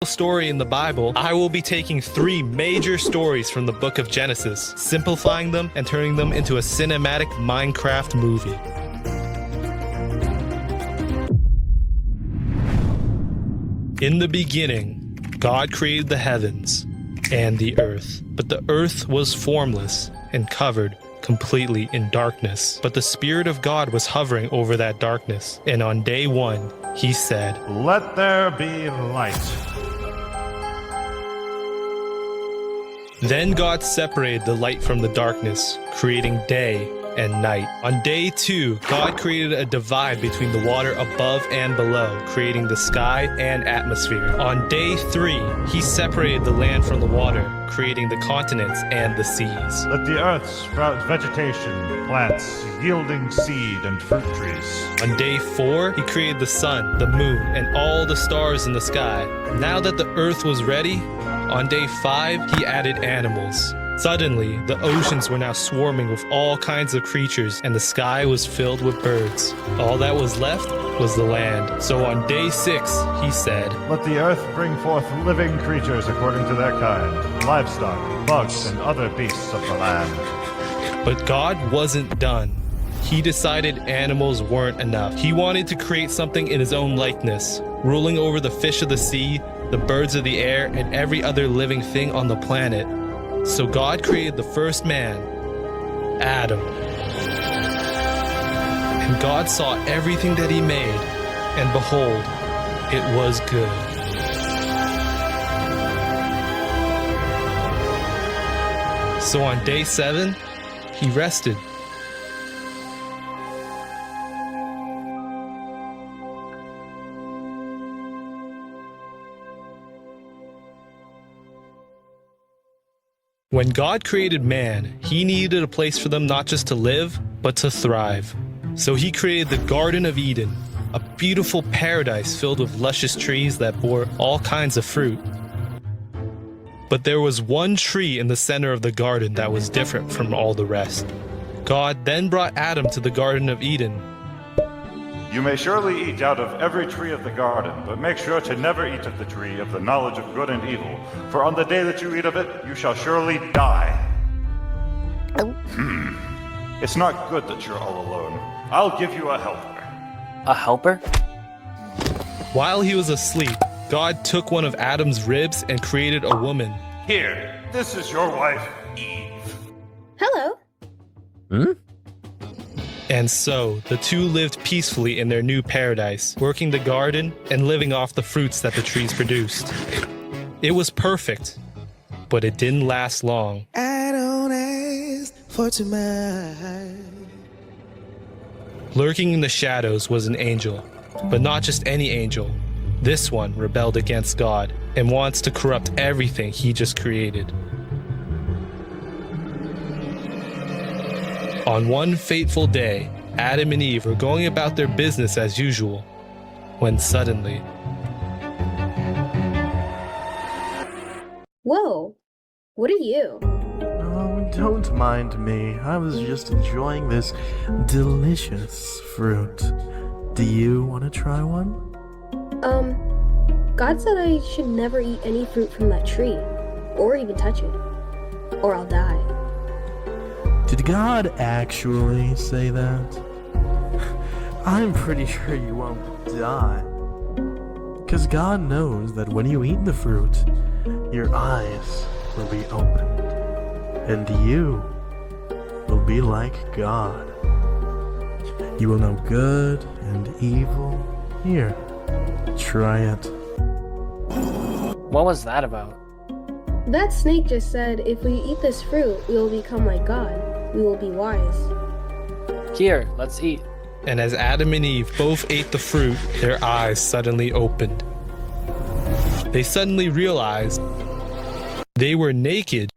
story in the Bible, I will be taking 3 major stories from the book of Genesis, simplifying them and turning them into a cinematic Minecraft movie. In the beginning, God created the heavens and the earth, but the earth was formless and covered completely in darkness. But the Spirit of God was hovering over that darkness, and on day 1, he said, "Let there be light." Then God separated the light from the darkness, creating day and night. On day 2, God created a divide between the water above and below, creating the sky and atmosphere. On day 3, he separated the land from the water, creating the continents and the seas. Let the earth sprout vegetation, plants, yielding seed and fruit trees. On day 4, he created the sun, the moon, and all the stars in the sky. Now that the earth was ready, on day 5, he added animals. Suddenly, the oceans were now swarming with all kinds of creatures, and the sky was filled with birds. All that was left was the land. So on day 6, he said, "Let the earth bring forth living creatures according to their kind, livestock, bugs, and other beasts of the land." But God wasn't done. He decided animals weren't enough. He wanted to create something in his own likeness, ruling over the fish of the sea, the birds of the air, and every other living thing on the planet. So God created the first man, Adam. And God saw everything that he made, and behold, it was good. So on day 7, he rested. When God created man, he needed a place for them not just to live, but to thrive. So he created the Garden of Eden, a beautiful paradise filled with luscious trees that bore all kinds of fruit. But there was one tree in the center of the garden that was different from all the rest. God then brought Adam to the Garden of Eden. "You may surely eat out of every tree of the garden, but make sure to never eat of the tree of the knowledge of good and evil, for on the day that you eat of it, you shall surely die." It's not good that you're all alone. I'll give you a helper. A helper? While he was asleep, God took one of Adam's ribs and created a woman. Here, this is your wife, Eve. Hello. And so, the two lived peacefully in their new paradise, working the garden and living off the fruits that the trees produced. It was perfect, but it didn't last long. I don't ask for too much. Lurking in the shadows was an angel, but not just any angel. This one rebelled against God and wants to corrupt everything he just created. On one fateful day, Adam and Eve were going about their business as usual, when suddenly... Whoa. What are you? Oh, don't mind me. I was just enjoying this delicious fruit. Do you want to try one? God said I should never eat any fruit from that tree, or even touch it, or I'll die. Did God actually say that? I'm pretty sure you won't die. Because God knows that when you eat the fruit, your eyes will be opened, and you will be like God. You will know good and evil. Here, try it. What was that about? That snake just said if we eat this fruit, we will become like God. We will be wise. Here, let's eat. And as Adam and Eve both ate the fruit, their eyes suddenly opened. They suddenly realized they were naked.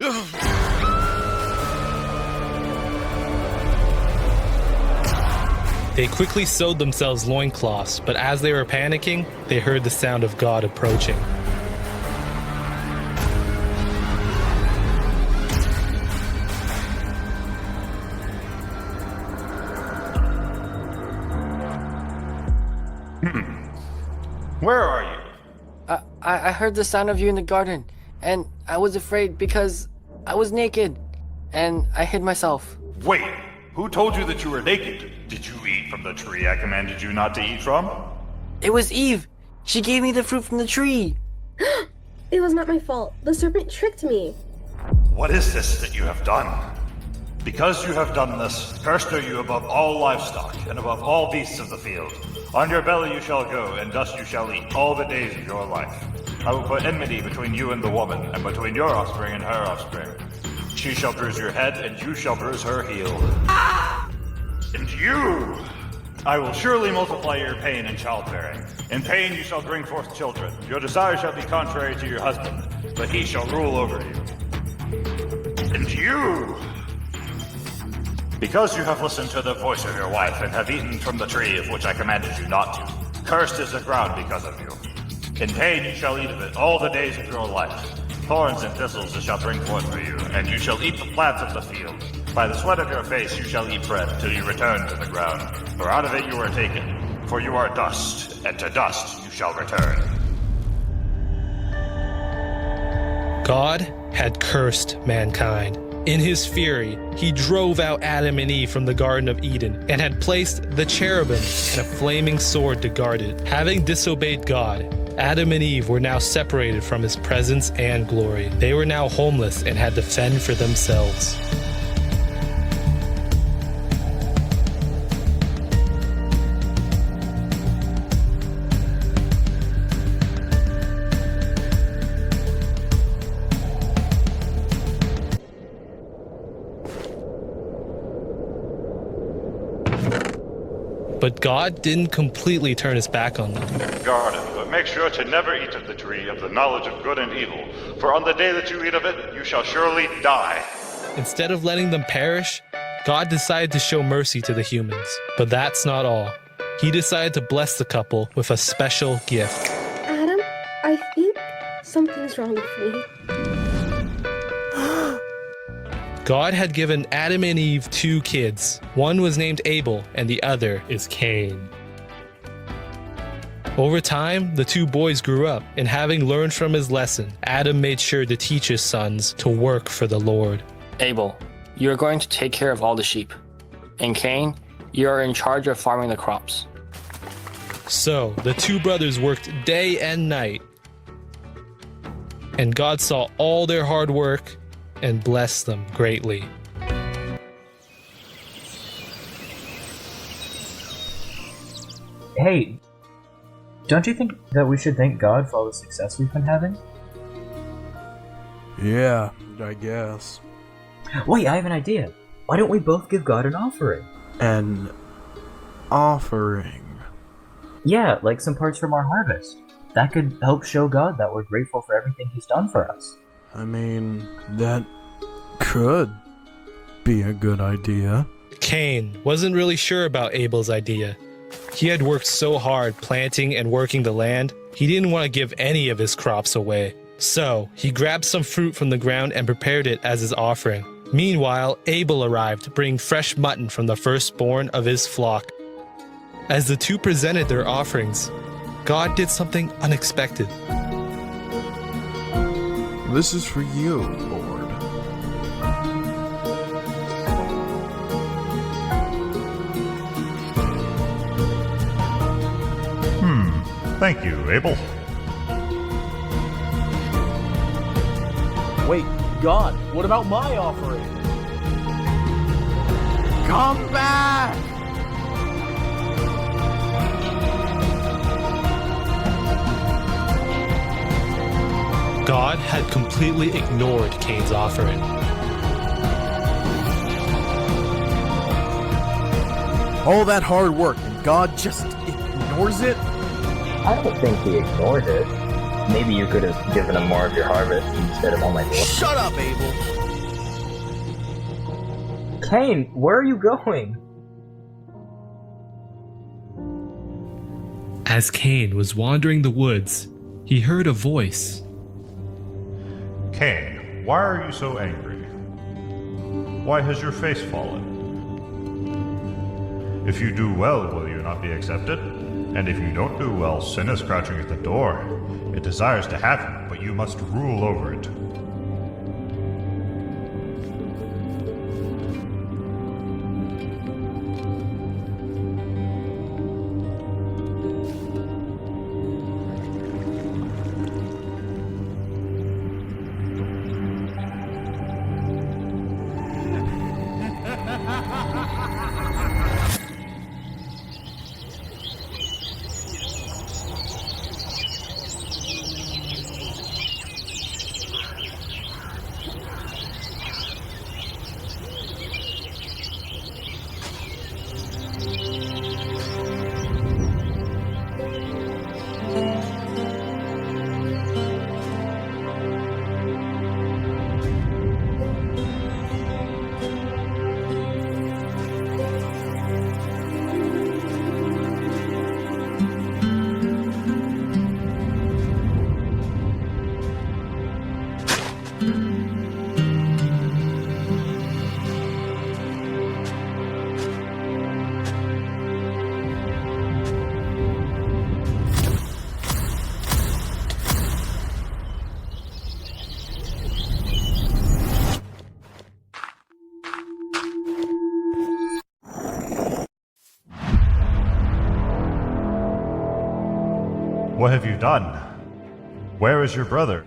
They quickly sewed themselves loincloths, but as they were panicking, they heard the sound of God approaching. Where are you? I heard the sound of you in the garden, and I was afraid because I was naked, and I hid myself. Wait, who told you that you were naked? Did you eat from the tree I commanded you not to eat from? It was Eve. She gave me the fruit from the tree. It was not my fault. The serpent tricked me. What is this that you have done? Because you have done this, cursed are you above all livestock and above all beasts of the field. On your belly you shall go, and dust you shall eat all the days of your life. I will put enmity between you and the woman, and between your offspring and her offspring. She shall bruise your head, and you shall bruise her heel. And you! I will surely multiply your pain in childbearing. In pain you shall bring forth children. Your desire shall be contrary to your husband, but he shall rule over you. And you! Because you have listened to the voice of your wife and have eaten from the tree of which I commanded you not to, cursed is the ground because of you. In pain you shall eat of it all the days of your life. Thorns and thistles it shall bring forth for you, and you shall eat the plants of the field. By the sweat of your face you shall eat bread till you return to the ground. For out of it you were taken, for you are dust, and to dust you shall return. God had cursed mankind. In his fury, he drove out Adam and Eve from the Garden of Eden and had placed the cherubim and a flaming sword to guard it. Having disobeyed God, Adam and Eve were now separated from his presence and glory. They were now homeless and had to fend for themselves. But God didn't completely turn his back on them. Garden, but make sure to never eat of the tree of the knowledge of good and evil, for on the day that you eat of it, you shall surely die. Instead of letting them perish, God decided to show mercy to the humans. But that's not all. He decided to bless the couple with a special gift. Adam, I think something's wrong with me. God had given Adam and Eve 2 kids. One was named Abel, and the other is Cain. Over time, the 2 boys grew up, and having learned from his lesson, Adam made sure to teach his sons to work for the Lord. Abel, you are going to take care of all the sheep. And Cain, you are in charge of farming the crops. So the 2 brothers worked day and night, and God saw all their hard work and blessed them greatly. Hey, don't you think that we should thank God for all the success we've been having? Yeah, I guess. Wait, I have an idea. Why don't we both give God an offering? An offering. Yeah, like some parts from our harvest. That could help show God that we're grateful for everything He's done for us. I mean, that could be a good idea. Cain wasn't really sure about Abel's idea. He had worked so hard planting and working the land, he didn't want to give any of his crops away. So, he grabbed some fruit from the ground and prepared it as his offering. Meanwhile, Abel arrived, bringing fresh mutton from the firstborn of his flock. As the 2 presented their offerings, God did something unexpected. This is for you, Lord. Thank you, Abel. Wait, God, what about my offering? Come back! God had completely ignored Cain's offering. All that hard work, and God just ignores it? I don't think He ignored it. Maybe you could have given Him more of your harvest instead of all my blood. Shut up, Abel! Cain, where are you going? As Cain was wandering the woods, he heard a voice. Cain, why are you so angry? Why has your face fallen? If you do well, will you not be accepted? And if you don't do well, sin is crouching at the door. It desires to have you, but you must rule over it. What have you done? Where is your brother?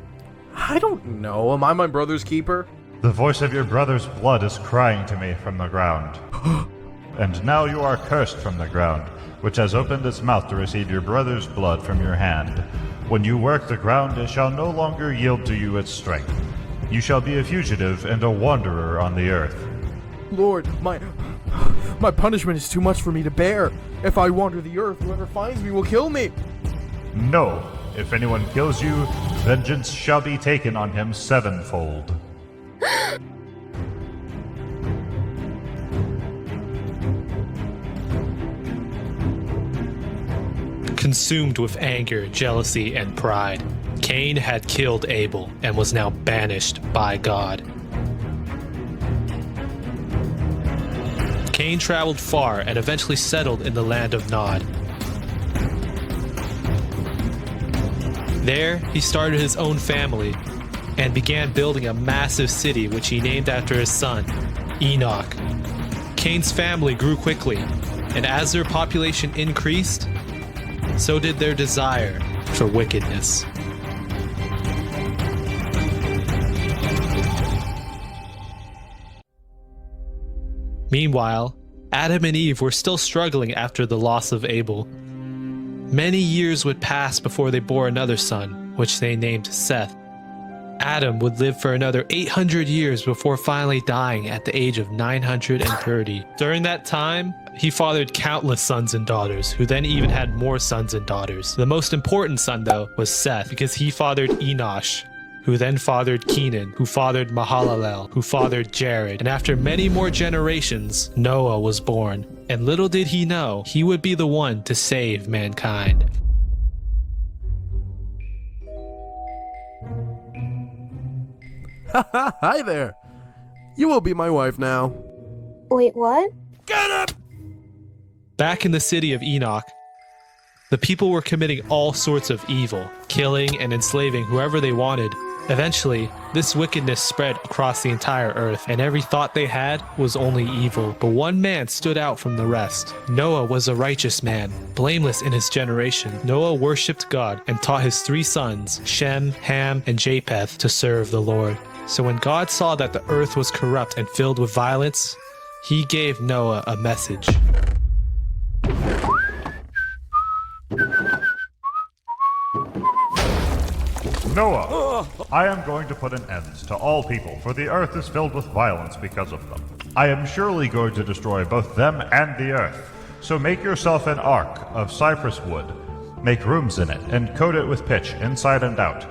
I don't know. Am I my brother's keeper? The voice of your brother's blood is crying to me from the ground. And now you are cursed from the ground, which has opened its mouth to receive your brother's blood from your hand. When you work the ground, it shall no longer yield to you its strength. You shall be a fugitive and a wanderer on the earth. Lord, my punishment is too much for me to bear. If I wander the earth, whoever finds me will kill me. No, if anyone kills you, vengeance shall be taken on him sevenfold. Consumed with anger, jealousy, and pride, Cain had killed Abel and was now banished by God. Cain traveled far and eventually settled in the land of Nod. There, he started his own family and began building a massive city which he named after his son, Enoch. Cain's family grew quickly, and as their population increased, so did their desire for wickedness. Meanwhile, Adam and Eve were still struggling after the loss of Abel. Many years would pass before they bore another son, which they named Seth. Adam would live for another 800 years before finally dying at the age of 930. During that time, he fathered countless sons and daughters, who then even had more sons and daughters. The most important son, though, was Seth, because he fathered Enosh, who then fathered Kenan, who fathered Mahalalel, who fathered Jared, and after many more generations, Noah was born. And little did he know, he would be the one to save mankind. Hi there. You will be my wife now. Wait, what? Back in the city of Enoch, the people were committing all sorts of evil, killing and enslaving whoever they wanted. Eventually, this wickedness spread across the entire earth, and every thought they had was only evil. But one man stood out from the rest. Noah was a righteous man, blameless in his generation. Noah worshipped God and taught his 3 sons, Shem, Ham, and Japheth, to serve the Lord. So when God saw that the earth was corrupt and filled with violence, he gave Noah a message. Noah, I am going to put an end to all people, for the earth is filled with violence because of them. I am surely going to destroy both them and the earth. So make yourself an ark of cypress wood. Make rooms in it, and coat it with pitch inside and out.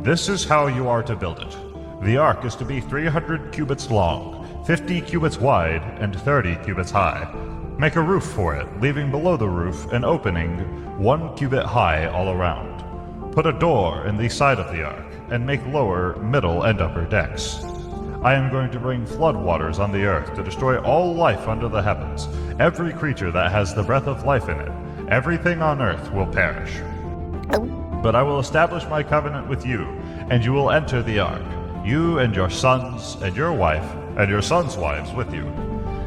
This is how you are to build it. The ark is to be 300 cubits long, 50 cubits wide, and 30 cubits high. Make a roof for it, leaving below the roof an opening 1 cubit high all around. Put a door in the side of the ark, and make lower, middle, and upper decks. I am going to bring flood waters on the earth to destroy all life under the heavens, every creature that has the breath of life in it, everything on earth will perish. But I will establish my covenant with you, and you will enter the ark, you and your sons, and your wife, and your sons' wives with you.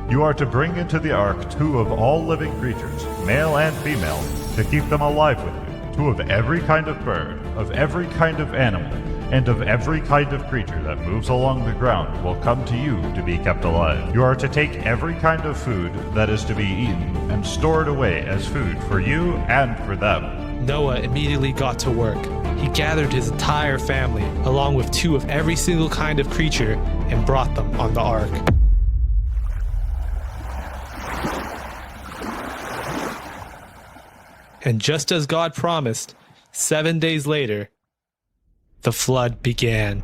You are to bring into the ark 2 of all living creatures, male and female, to keep them alive with you. 2 of every kind of bird, of every kind of animal, and of every kind of creature that moves along the ground will come to you to be kept alive. You are to take every kind of food that is to be eaten and store it away as food for you and for them. Noah immediately got to work. He gathered his entire family, along with 2 of every single kind of creature, and brought them on the ark. And just as God promised, 7 days later, the flood began.